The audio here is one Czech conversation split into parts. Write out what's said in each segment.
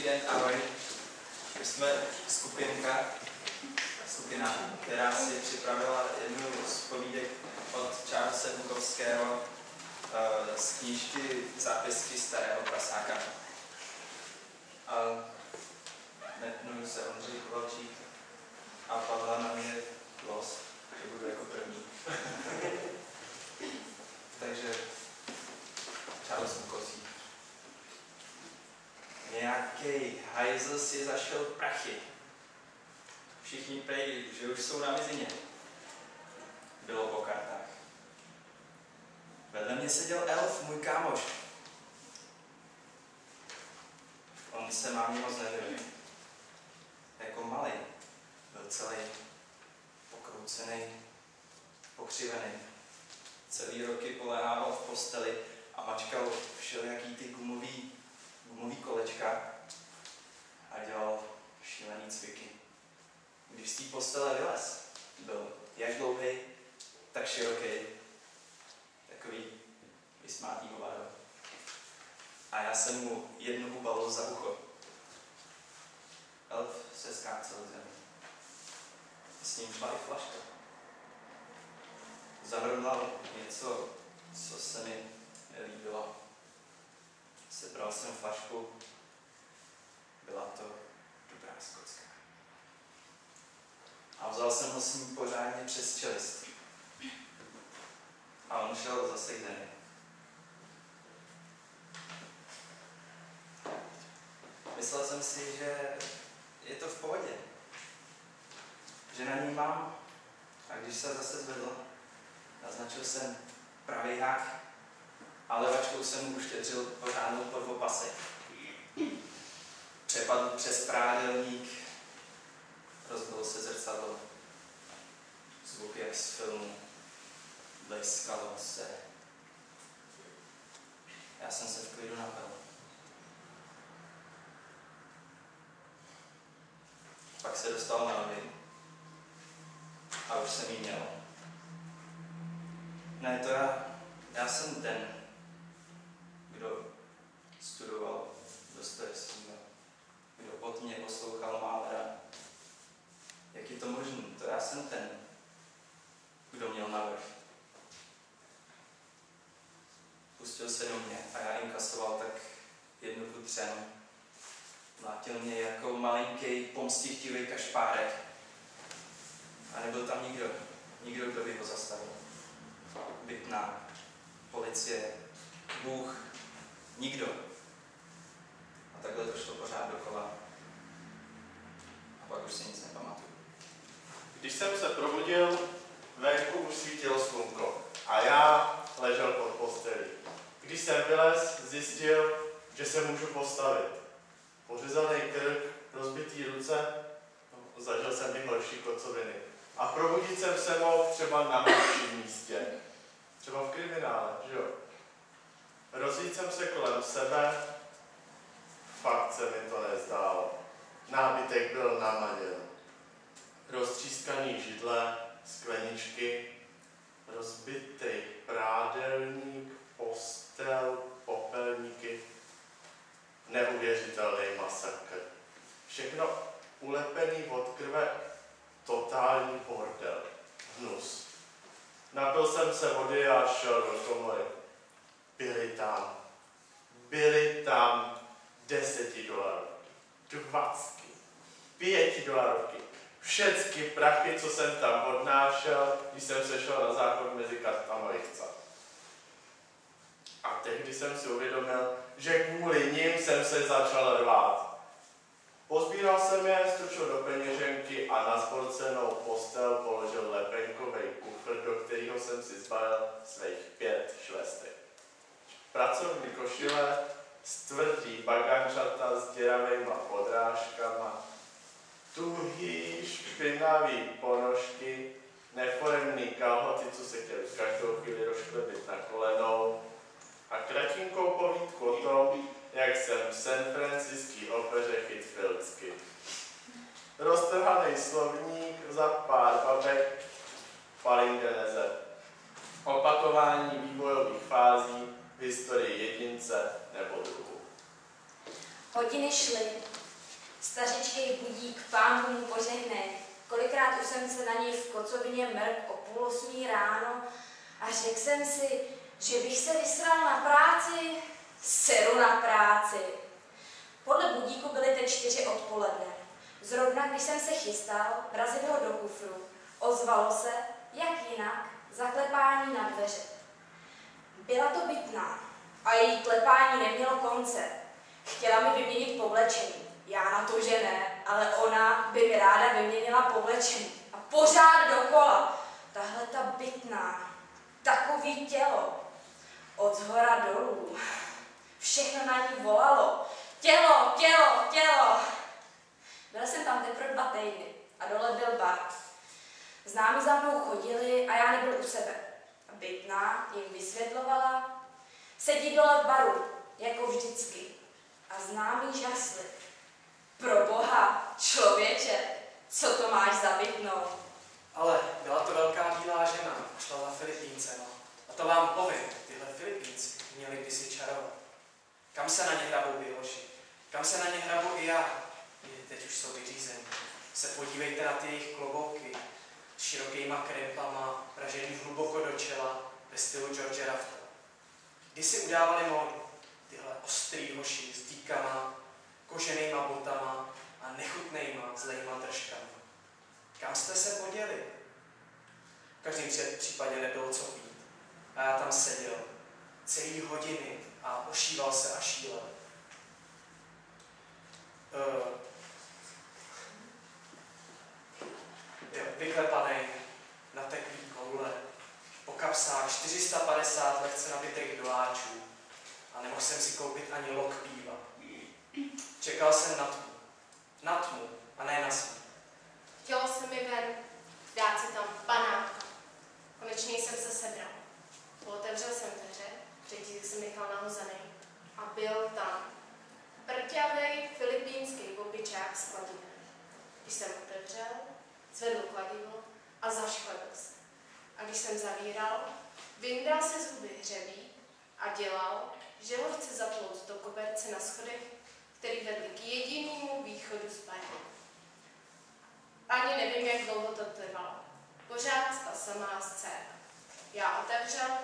víkend, ahoj. My jsme skupina, která si připravila jednu z povídek od Charlese Bukowského z knížky Zápisky starého prasáka. Jmenuji se Ondřej Kovalčík a Pavla na mě los, že budu jako první. Takže Charles Bukowský. Nějaký hajzl si zašel prachy. Všichni prej, že už jsou na mizině. Bylo po kartách. Vedle mě seděl elf, můj kámoš. On se mámě moc nelíbil. Jako malej byl celý pokroucený, pokřivený. Celý roky poléhával v posteli a mačkal všelijaký ty gumový kolečka a dělal šílený cviky. Když z té postele vylez, byl jak dlouhý, tak široký, takový vysmátý hovado. A já jsem mu jednu ubalil za ucho. Elf se skácel k zemi. S ním šla i flaška. Zamrmlal něco, co se mi nelíbilo. Sebral jsem flašku. Byla to dobrá skotská. A vzal jsem ho s ním pořádně přes čelist. A on šel zase k zemi. Myslel jsem si, že je to v pohodě. Že na ní mám. A když se zase zvedl, naznačil jsem pravý hák a levačkou jsem mu uštědřil pořádnou podvopasek. Přepadl přes prádelník, rozbil se zrcadlo. Zvuk jak z filmu. Bleskalo se. Já jsem se v klidu napil. Pak se dostal na nohy. A už jsem jí měl. Ne, to já jsem ten, kdo studoval Dostojevskýho, kdo pod mě poslouchal Mahlera. Jak je to možné? To já jsem ten, kdo měl navrch. Pustil se do mě a já inkasoval tak jednu tu třenu. Mlátil mě jako malinký pomstichtivý kašpárek. A nebyl tam nikdo, kdo by ho zastavil. Bytná, policie, Bůh, nikdo. A takhle to šlo pořád dokola. A pak už si nic nepamatuju. Když jsem se probudil, venku už svítilo slunko a já ležel pod postelí. Když jsem vylez, zjistil, že se můžu postavit. Pořezaný krk, rozbitý ruce, zažil jsem i horší kocoviny. A probudit jsem se mohl třeba na menším místě. Třeba v kriminále, že jo? Rozjít jsem se kolem sebe, fakt se mi to nezdálo. Nábytek byl namaděn. Roztřískaný židle, skleničky, rozbitý prádelník, postel, popelníky. Neuvěřitelný masakr. Všechno ulepený od krve, totální bordel. Hnus. Napil jsem se vody a šel do komory. Byly tam $10, 20, $5. Všechny prachy, co jsem tam odnášel, když jsem se šel na záchod mezi kartama lichca. A tehdy jsem si uvědomil, že kvůli nim jsem se začal rvát. Pozbíral jsem je, strčil do peněženky a na zborcenou postel položil lepenkový kufr, do kterého jsem si zbalil svých 5 švestek. Pracovní košile, stvrdý bagančata s děravejma podrážkama, tuhý, špinavý ponožky, neforemný kalhoty, co se chtěli každou chvíli rozklebit na kolenou a kratinkou povídku o tom, jak jsem v San Franciský opeře chyt filcky. Roztrhaný slovník za pár babek, palingeneze. Opakování vývojových fází v historii jedince nebo druhu. Hodiny šly Stařičkej budík, pán mu požehnej. Kolikrát už jsem se na něj v kocovině mrk o 7:30 ráno a řekl jsem si, že bych se vysral na práci, seru na práci. Podle budíku byly teď 4 odpoledne. Zrovna když jsem se chystal vrazit ho do kufru, ozvalo se, jak jinak, zaklepání na dveře. Byla to bytná a její klepání nemělo konce. Chtěla mi vyměnit povlečení. Já na to, že ne, ale ona by mi ráda vyměnila povlečení. A pořád dokola. Tahle ta bytná, takový tělo. Od zhora dolů. Všechno na ní volalo. Tělo, tělo, tělo. Byl jsem tam teprve 2 týdny a dole byl bar. Známí za mnou chodili a já nebyl u sebe. Bytná jim vysvětlovala. Sedí dole v baru, jako vždycky. A známí žasli. Pro boha, člověče, co to máš za bytnou? Ale byla to velká bílá žena, šla za Filipíncema. A to vám povím, tyhle Filipínci měli kdysi čarovat. Kam se na ně hrabou vy hoši? Kam se na ně hrabu i já? Teď už jsou vyřízení. Se podívejte na ty jejich klobouky s širokýma krempama, pražený hluboko do čela ve stylu George Rafta. Když si udávali módu, tyhle ostrý hoši s díkama, koženýma botama a nechutnejma zlejma držkama. Kam jste se poděli? V každém případě nebylo co pít. A já tam seděl celý hodiny a ošíval se a šílel. Vyklepanej, nateklý koule, po kapsách 450 lehce nabitých doláčů a nemohl jsem si koupit ani lok piva. Čekal jsem na tmu a ne na svý. Chtělo se mi ven, dát si tam panáka. Konečně jsem se sebral. Otevřel jsem dveře, řetízek jsem nechal nahozený a byl tam prťavej filipínský opičák s kladivem. Když jsem otevřel, zvedl kladivo a zaškladil se. A když jsem zavíral, vyndal se zuby hřebí a dělal, že ho chce zaplout do koberce na schodech, který vedl k jedinému východu z baru. Ani nevím, jak dlouho to trvalo. Pořád ta samá scéna. Já otevřel,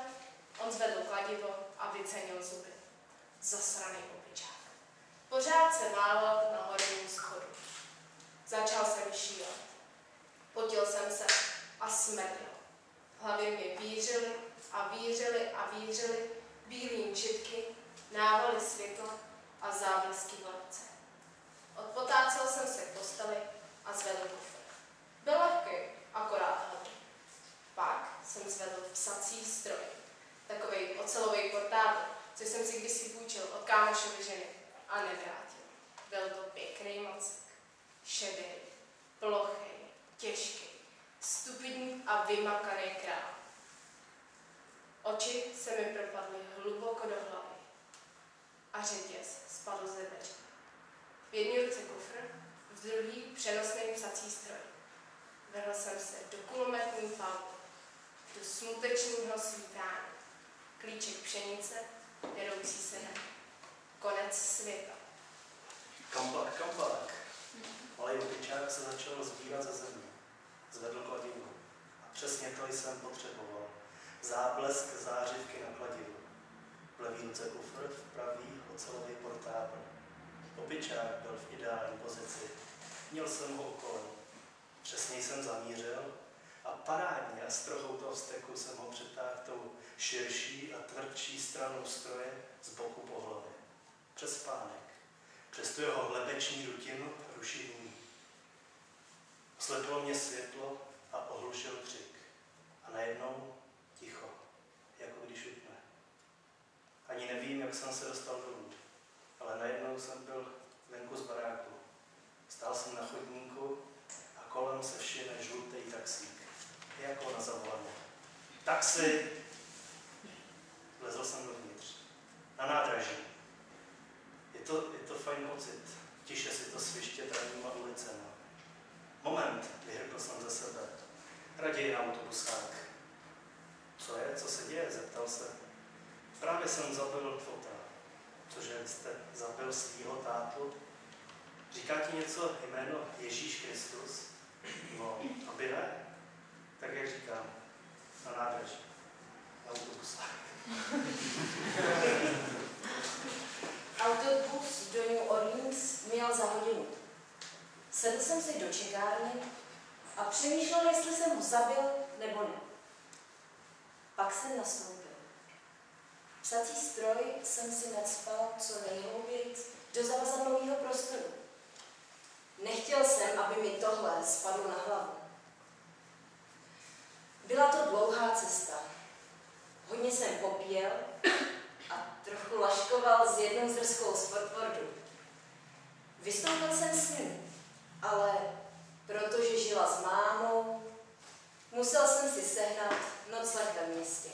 on zvedl kladivo a vycenil zuby. Zasraný opičák. Pořád se mával na horním schodu. Začal jsem šílet. Potil jsem se a smrdil. Hlavy mi vířily a vířily a vířily bílým čipky, návaly světla a záblesky v lepce. Odpotácel jsem se k posteli a zvedl kufr. Byl lehký, akorát hlavy. Pak jsem zvedl psací stroj, takovej ocelový portábl, co jsem si kdysi půjčil od kámošovy ženy a nevrátil. Byl to pěkný mocek, šedý, plochý, těžký, stupidní a vymakaný král. Oči se mi propadly hluboko do hlavy a řetěz spadl ze dveří. V jedné ruce kufr, v druhý přenosný psací stroj. Vrhl jsem se do kulometní palby, do smutečného svítání. Klíček pšenice, jedoucí se na konec světa. Kamplák. Malej opičák se začal zbírat ze země. Zvedl kladivo. A přesně to jsem potřeboval. Záblesk zářivky na kladivu. V levý ruce kufr, v pravý ocelový portábl. Opičák byl v ideální pozici. Měl jsem ho kolem. Přesně jsem zamířil a parádně a s trochou toho steku jsem ho přetáhl tou širší a tvrdší stranou stroje z boku po hlavě. Přes spánek. Přes tu jeho hlebeční rutinu ruší vůni. Oslepilo mě světlo a ohlušil křik. A najednou ticho, jako když utne. Ani nevím, jak jsem se dostal dolů, ale najednou jsem byl venku z baráku. Stál jsem na chodníku a kolem se všime žlutý taxík, jako na zavolaně. Taxi! Vlezl jsem dovnitř. Na nádraží. Je to fajn pocit. Tiše si to sviště travníma ulicema. Moment, vyhrkl jsem ze sebe. Raději na autobusák. Co je? Co se děje? Zeptal se. Právě jsem zabil fota. Cože, jste zabil svýho tátu? Říká ti něco jméno Ježíš Kristus? No, aby ne, tak jak říkám, na nádraží, na autobuse. Autobus do New Orleans měl za hodinu. Sedl jsem si do čekárny a přemýšlel, jestli jsem ho zabil nebo ne. Pak jsem nastoupil. Psací stroj jsem si nacpal co nejhlouběji do zavazadlového prostoru. Nechtěl jsem, aby mi tohle spadlo na hlavu. Byla to dlouhá cesta. Hodně jsem popíjel a trochu laškoval s jednou zrskou z Fortwordu. Vystoupil jsem s ní, ale protože žila s mámou, musel jsem si sehnat nocleh ve městě.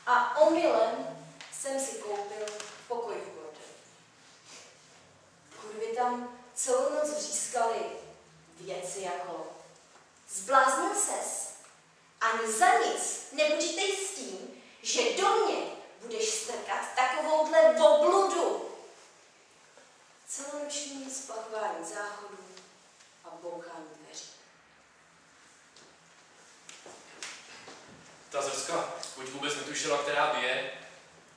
A omylem jsem si koupil pokoj v bordelu. Kurvy tam celou noc vřískaly věci jako zbláznil ses, ani za nic nepočítej s tím, že do mě budeš strkat takovouhle obludu. Celonoční splachování záchodů a bouchání dveří. Ta Zrska buď vůbec netušila, která bije,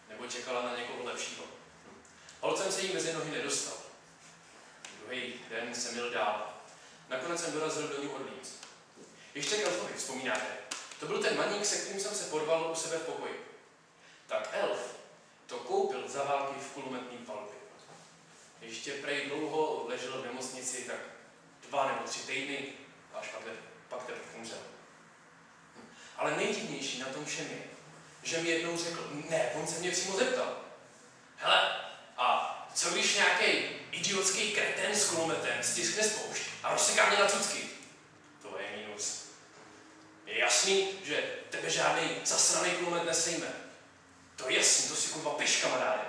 nebo čekala na někoho lepšího. Holcem se jí mezi nohy nedostal. Druhý den jsem jel dál. Nakonec jsem dorazil do New Orleans. Ještě k Elfovi, vzpomínáte? To byl ten maník, se kterým jsem se porval u sebe v pokoji. Tak Elf to koupil za války v kulometním palubě. Ještě prej dlouho ležel v nemocnici, tak 2 nebo 3 týdny, až pak teprve umřel. Ale nejdivnější na tom všem je, že mi jednou řekl, ne, on se mě přímo zeptal. Hele, a co když nějaký idiotský kretén s kulometem stiskne spoušť a rozseká mě na cucky? To je mínus. Je jasný, že tebe žádný zasraný kulomet nesejme. To je jasný, to si kurva piš, kamaráde.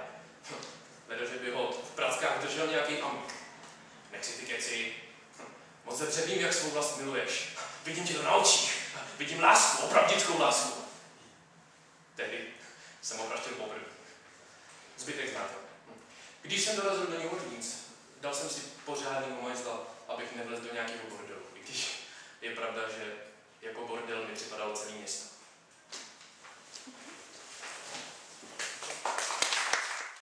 Leda, že by ho v prackách držel nějaký amik. Nech si ty keci. Moc dobře vím, jak svou vlast miluješ. Vidím tě to na očích. Vidím lásku, opravdickou lásku. Tehdy jsem ho praštil poprvé. Zbytek znáte. Když jsem dorazil do New Orleans,